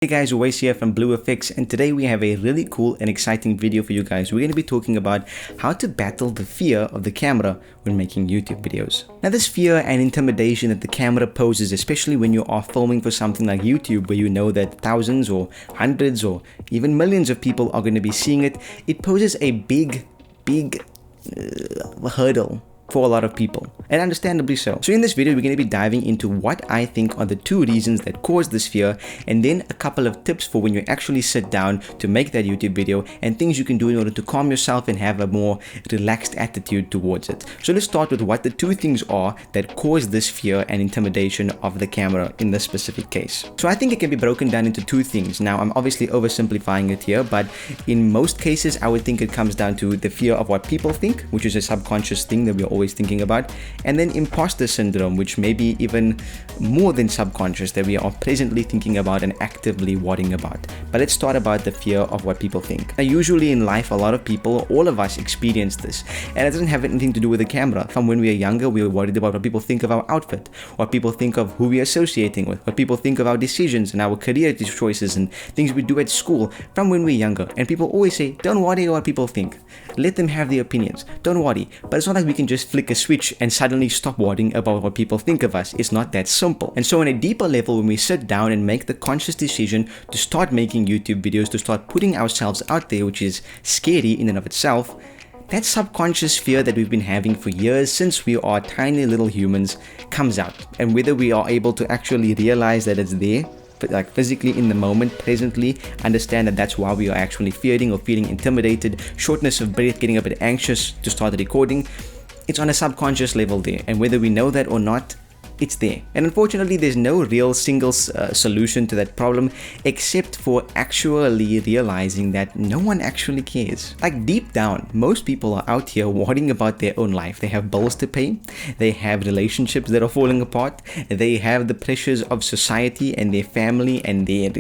Hey guys, Uwais here from BlueFx, and today we have a really cool and exciting video for you guys. We're going to be talking about how to battle the fear of the camera when making YouTube videos. Now, this fear and intimidation that the camera poses, especially when you are filming for something like YouTube, where you know that thousands or hundreds or even millions of people are going to be seeing it, it poses a big hurdle for a lot of people, and understandably so. So in this video, we're going to be diving into what I think are the two reasons that cause this fear, and then a couple of tips for when you actually sit down to make that YouTube video, and things you can do in order to calm yourself and have a more relaxed attitude towards it. So let's start with what the two things are that cause this fear and intimidation of the camera in this specific case. So I think it can be broken down into two things. Now, I'm obviously oversimplifying it here, but in most cases, I would think it comes down to the fear of what people think, which is a subconscious thing that we're always thinking about, and then imposter syndrome, which may be even more than subconscious, that we are presently thinking about and actively worrying about. But let's start about the fear of what people think. Now, usually in life, a lot of people, all of us, experience this, and it doesn't have anything to do with the camera. From when we are younger, we are worried about what people think of our outfit, what people think of who we are associating with, what people think of our decisions and our career choices and things we do at school from when we're younger. And people always say, don't worry what people think, let them have their opinions, don't worry. But it's not like we can just flick a switch and suddenly stop worrying about what people think of us. It's not that simple. And so on a deeper level, when we sit down and make the conscious decision to start making YouTube videos, to start putting ourselves out there, which is scary in and of itself, that subconscious fear that we've been having for years since we are tiny little humans comes out. And whether we are able to actually realize that it's there, but like physically in the moment, presently, understand that that's why we are actually fearing or feeling intimidated, shortness of breath, getting a bit anxious to start recording, it's on a subconscious level there. And whether we know that or not, it's there. And unfortunately, there's no real single solution to that problem, except for actually realizing that no one actually cares. Like deep down, most people are out here worrying about their own life. They have bills to pay, they have relationships that are falling apart, they have the pressures of society and their family and their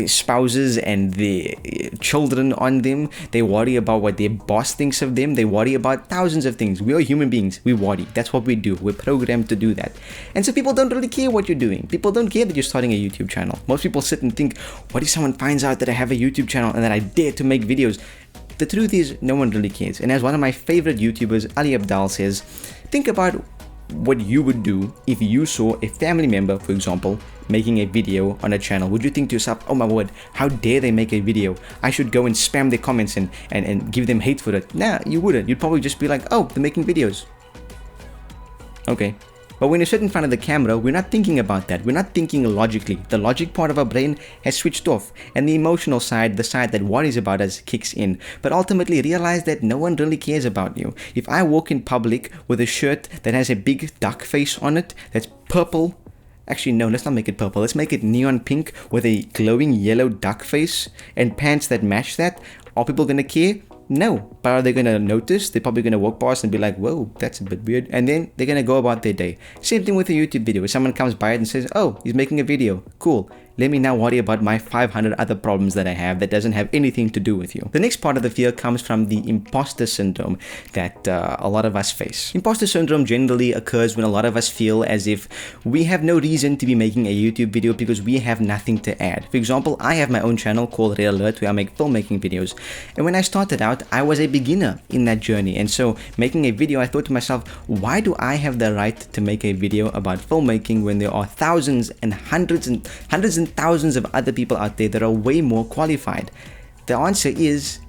spouses and their children on them. They worry about what their boss thinks of them. They worry about thousands of things. We are human beings. We worry. That's what we do. We're programmed to do that. And so people don't really care what you're doing. People don't care that you're starting a YouTube channel. Most people sit and think, what if someone finds out that I have a YouTube channel and that I dare to make videos? The truth is, no one really cares. And as one of my favorite YouTubers, allay says, think about what you would do if you saw a family member, for example, making a video on a channel. Would you think to yourself, oh my word, how dare they make a video? I should go and spam their comments and give them hate for it. Nah, you wouldn't. You'd probably just be like, oh, they're making videos. Okay. But when you sit in front of the camera, we're not thinking about that. We're not thinking logically. The logic part of our brain has switched off, and the emotional side, the side that worries about us, kicks in. But ultimately realize that no one really cares about you. If I walk in public with a shirt that has a big duck face on it, that's purple, actually no, let's not make it purple, let's make it neon pink with a glowing yellow duck face and pants that match that, are people gonna care? No. But are they going to notice? They're probably going to walk past and be like, whoa, that's a bit weird. And then they're going to go about their day. Same thing with a YouTube video. If someone comes by it and says, oh, he's making a video. Cool. Let me now worry about my 500 other problems that I have that doesn't have anything to do with you. The next part of the fear comes from the imposter syndrome that a lot of us face. Imposter syndrome generally occurs when a lot of us feel as if we have no reason to be making a YouTube video because we have nothing to add. For example, I have my own channel called Red Alert where I make filmmaking videos. And when I started out, I was a beginner in that journey. And so making a video, I thought to myself, why do I have the right to make a video about filmmaking when there are thousands and hundreds and thousands of other people out there that are way more qualified? The answer is,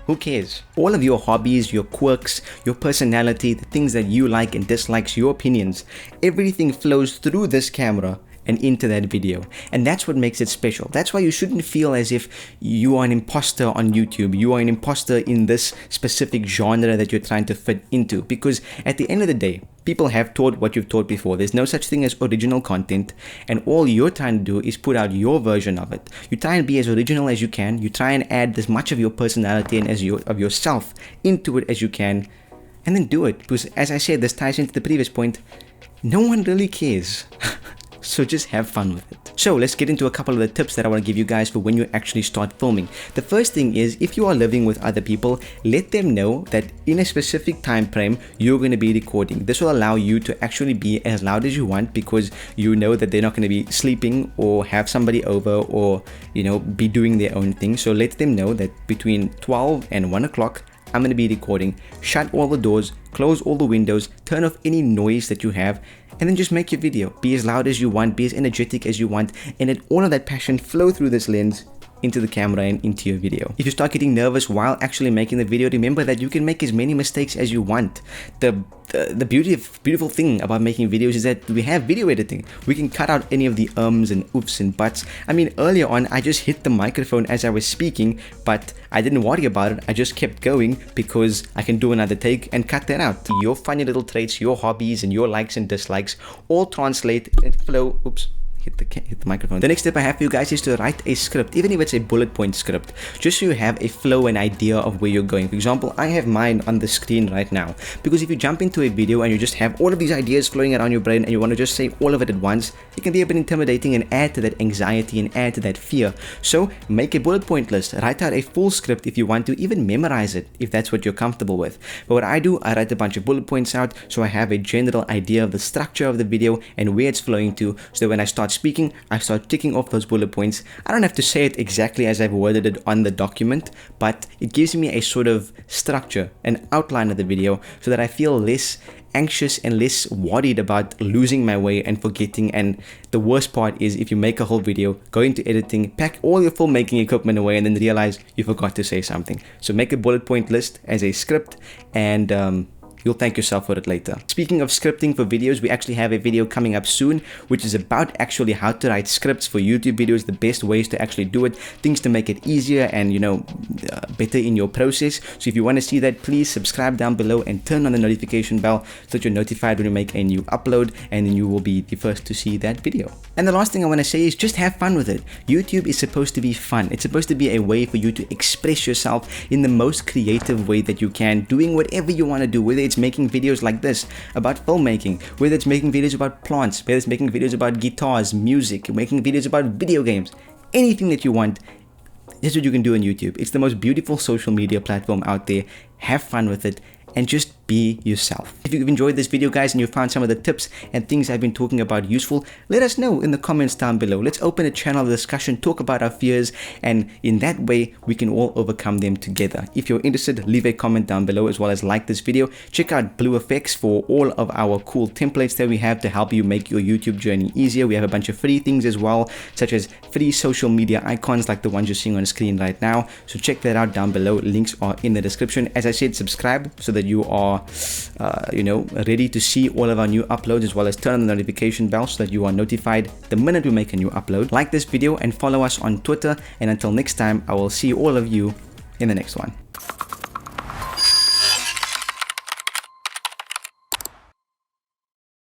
who cares? All of your hobbies, your quirks, your personality, the things that you like and dislikes, your opinions, everything flows through this camera and into that video. And that's what makes it special. That's why you shouldn't feel as if you are an imposter on YouTube. You are an imposter in this specific genre that you're trying to fit into. Because at the end of the day, people have taught what you've taught before. There's no such thing as original content. And all you're trying to do is put out your version of it. You try and be as original as you can. You try and add as much of your personality and of yourself into it as you can. And then do it. Because as I said, this ties into the previous point. No one really cares. so just have fun with it. So let's get into a couple of the tips that I want to give you guys for when you actually start filming. The first thing is, if you are living with other people, let them know that in a specific time frame you're going to be recording. This will allow you to actually be as loud as you want, because you know that they're not going to be sleeping or have somebody over or, you know, be doing their own thing. So let them know that between 12 and 1 o'clock I'm going to be recording. Shut all the doors, close all the windows, turn off any noise that you have, and then just make your video. Be as loud as you want, be as energetic as you want, and let all of that passion flow through this lens into the camera and into your video. If you start getting nervous while actually making the video, remember that you can make as many mistakes as you want. The beautiful thing about making videos is that we have video editing. We can cut out any of the ums and oofs and buts. I mean, earlier on I just hit the microphone as I was speaking, but I didn't worry about it. I just kept going because I can do another take and cut that out. Your funny little traits, your hobbies, and your likes and dislikes all translate and flow. Oops. Hit the microphone. The next step I have for you guys is to write a script, even if it's a bullet point script, just so you have a flow and idea of where you're going. For example, I have mine on the screen right now, because if you jump into a video and you just have all of these ideas flowing around your brain and you want to just say all of it at once, it can be a bit intimidating and add to that anxiety and add to that fear. So make a bullet point list, write out a full script if you want to, even memorize it if that's what you're comfortable with. But what I do, I write a bunch of bullet points out so I have a general idea of the structure of the video and where it's flowing to, so that when I start speaking, I start ticking off those bullet points. I don't have to say it exactly as I've worded it on the document, but it gives me a sort of structure, an outline of the video, so that I feel less anxious and less worried about losing my way and forgetting. And the worst part is if you make a whole video, go into editing, pack all your filmmaking equipment away, and then realize you forgot to say something. So make a bullet point list as a script, and you'll thank yourself for it later. Speaking of scripting for videos, we actually have a video coming up soon, which is about actually how to write scripts for YouTube videos, the best ways to actually do it, things to make it easier and, you know, better in your process. So if you want to see that, please subscribe down below and turn on the notification bell so that you're notified when we make a new upload, and then you will be the first to see that video. And the last thing I want to say is just have fun with it. YouTube is supposed to be fun. It's supposed to be a way for you to express yourself in the most creative way that you can, doing whatever you want to do, whether it's making videos like this about filmmaking, whether it's making videos about plants, whether it's making videos about guitars, music, making videos about video games, anything that you want. This is what you can do on YouTube. It's the most beautiful social media platform out there. Have fun with it and just be yourself. If you've enjoyed this video, guys, and you found some of the tips and things I've been talking about useful, let us know in the comments down below. Let's open a channel of discussion, talk about our fears, and in that way we can all overcome them together. If you're interested, leave a comment down below, as well as like this video. Check out BlueFx for all of our cool templates that we have to help you make your YouTube journey easier. We have a bunch of free things as well, such as free social media icons like the ones you're seeing on the screen right now. So check that out down below. Links are in the description. As I said, subscribe so that you are ready to see all of our new uploads, as well as turn on the notification bell so that you are notified the minute we make a new upload. Like this video and follow us on Twitter, and until next time, I will see all of you in the next one.